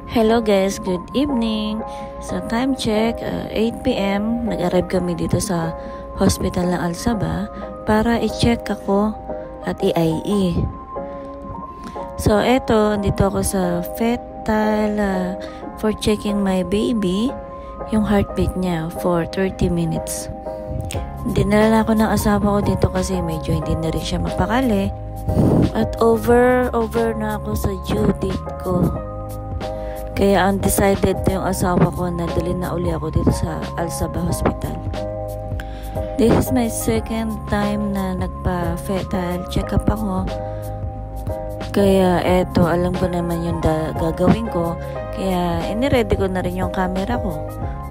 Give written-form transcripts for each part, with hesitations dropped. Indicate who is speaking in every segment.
Speaker 1: Hello guys, good evening. Sa time check, 8 PM, nag-arrive kami dito sa hospital ng Al-Sabah para i-check ako at i-IE. So eto, dito ako sa fetal for checking my baby, yung heartbeat niya for 30 minutes. Dinala ako ng asawa ko dito kasi medyo hindi na rin siya mapakali. At over na ako sa due date ko. Kaya undecided na yung asawa ko na dalhin na uli ako dito sa Al-Sabah Hospital. This is my second time na nagpa-fetal check-up ako. Kaya eto, alam ko naman yung gagawin ko. Kaya iniready ko na rin yung camera ko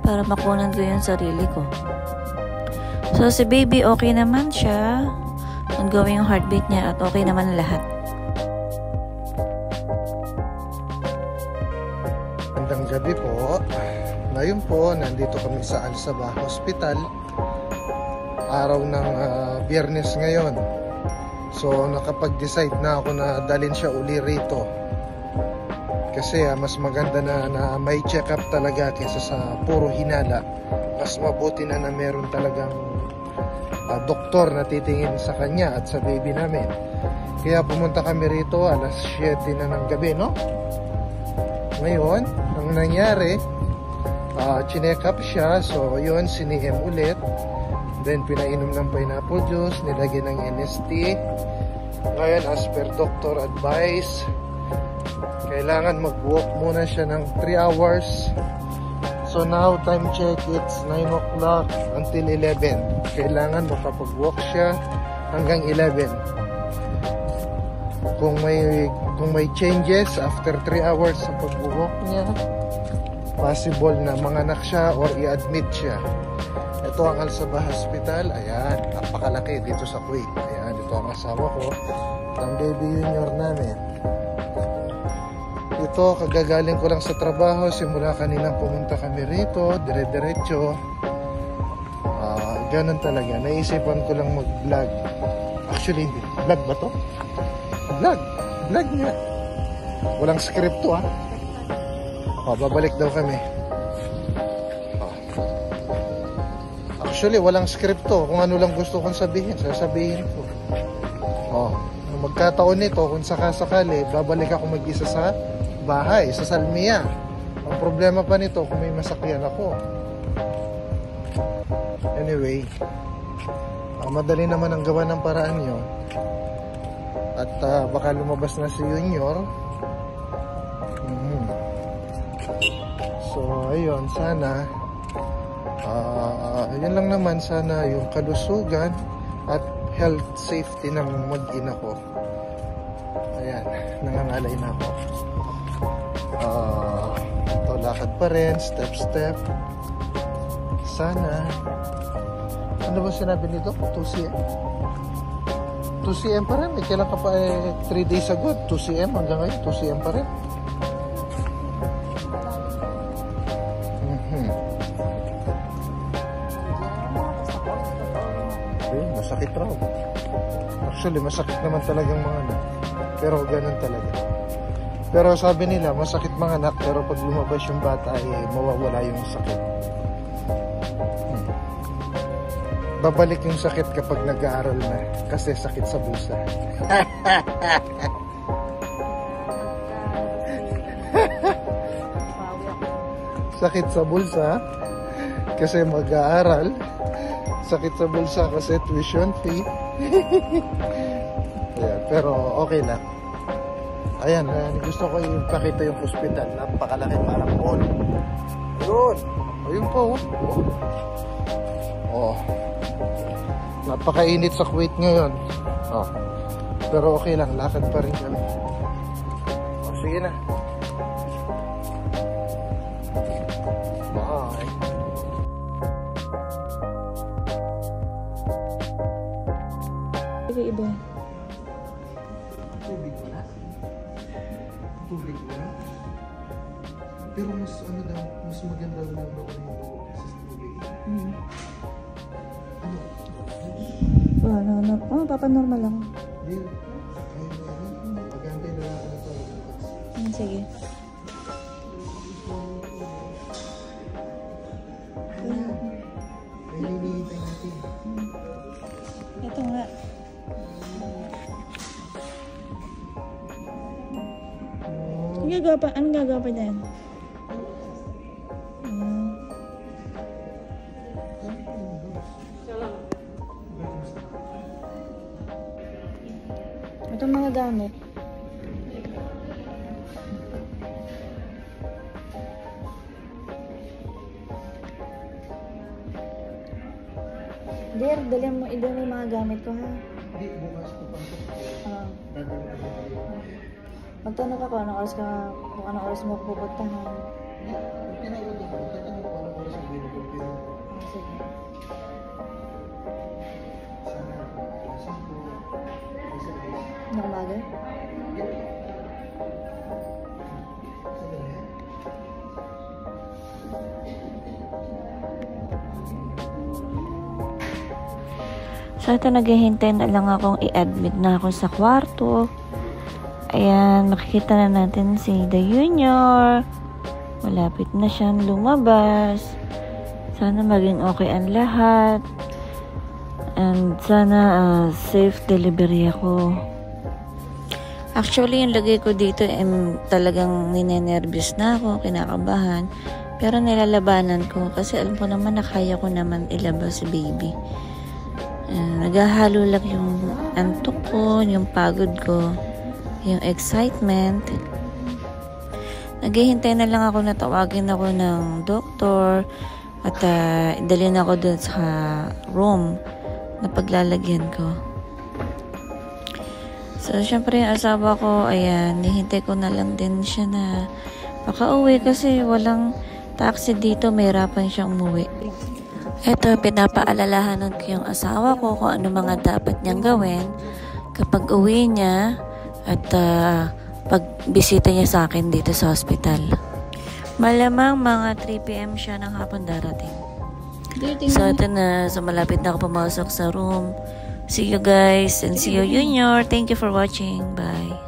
Speaker 1: para makunan ko yung sarili ko. So si baby okay naman siya. Ongoing yung heartbeat niya at okay naman lahat.
Speaker 2: Magandang gabi po. Ngayon po, nandito kami sa Al-Sabah Hospital. Araw ng Biyernes ngayon. So, nakapag-decide na ako na dalhin siya uli rito. Kasi mas maganda na may check-up talaga kaysa sa puro hinala. Mas mabuti na meron talagang doktor na titingin sa kanya at sa baby namin. Kaya pumunta kami rito alas 7 na ng gabi, no? Ngayon, ang nangyari, chinek up siya. So yun, siniem ulit. Then pinainom ng pineapple juice, nilagyan ng NST. Ngayon, as per doctor advice, kailangan mag-walk muna siya ng 3 hours. So now, time check, it's 9 o'clock until 11. Kailangan makapag-walk siya hanggang 11. Kung may changes after 3 hours sa pag-walk niya, possible na manganak siya or i-admit siya. Ito ang Al-Sabah Hospital. Ayan, napakalaki dito sa Kuwait. Ayan, ito ang asawa ko at ang baby junior namin. Ito, kagagaling ko lang sa trabaho. Simula kaninang pumunta kami rito, dire-diretso. Ganun talaga. Naisipan ko lang mag-vlog. Actually, hindi. Vlog ba to? Vlog niya. Walang script to, babalik daw kami. Actually, walang script to. Kung ano lang gusto kong sabihin, sasabihin ko. Magkataon nito, kung sakasakali, babalik ako mag-isa sa bahay, sa Salmiya. Ang problema pa nito, kung may masakyan ako. Anyway, madali naman ang gawa ng paraan yun. At baka lumabas na si Junior. So, ayun, sana yun lang naman, sana yung kalusugan at health safety ng mag-ina ko. Ayan, nangangalay na ako. Ito, lakad pa rin, step. Sana, ano ba sinabi nito? 2cm? 2cm pa rin. Kailan ka pa 3 days ago, 2cm hanggang ngayon, 2cm pa rin. Masakit raw. Actually, masakit naman talagang mga anak. Pero ganun talaga. Pero sabi nila, masakit mga anak, pero pag lumabas yung bata, mawawala yung sakit. Babalik yung sakit kapag nag-aaral na. Kasi sakit sa bulsa. Sakit sa bulsa kasi mag-aaral. Sakit sa bulsa kasi tuition fee. Yeah, pero okay lang. Ayan, gusto ko ipakita yung hospital. Napakalaki, parang mall. Yun. Ayun po. Napakainit sa Kuwait ngayon. Pero okay lang, lakad pa rin kami. Sige na. Bye.
Speaker 1: Iba.
Speaker 2: Tubig mo na? Pero mas maganda na bawal yung sa tubig.
Speaker 1: Papanormal lang.
Speaker 2: Pagantay na ako na ito.
Speaker 1: Sige. Anong gagawa pa dyan? Itong mga gamit. Dear, dali mo yung mga gamit ko, ha?
Speaker 2: Hindi, bukas ko pa ito.
Speaker 1: Magtanong ako, kung anong oras mo pupuntahan.
Speaker 2: Tinawag ako, tatanong ko anong oras ang binibigyan.
Speaker 1: Sige.
Speaker 2: Sana ako, alas 5,
Speaker 1: Na umaga? So, ito naghihintay na lang akong i-admit na ako sa kwarto. Ayan, makikita na natin si The Junior. Malapit na siyang lumabas. Sana maging okay ang lahat. And sana safe delivery ako. Actually, yung lagay ko dito talagang ninenervous na ako, kinakabahan. Pero nilalabanan ko kasi alam ko naman na kaya ko naman ilabas si baby. Naghahalo lang yung antok ko, yung pagod ko, yung excitement. Naghihintay na lang ako na tawagin ako ng doktor at idalhin ako dun sa room na paglalagyan ko. So, syempre yung asawa ko, ayan, nihintay ko na lang din siya na makauwi kasi walang taxi dito, may hirapan siyang umuwi. Ito, pinapaalalahanan ko yung asawa ko kung ano mga dapat niyang gawin kapag uwi niya at pagbisita niya sa akin dito sa hospital. Malamang mga 3 p.m. siya ng hapon darating. So, ito na. So, malapit na ako pumasok sa room. See you guys and see you, Junior. Thank you for watching. Bye.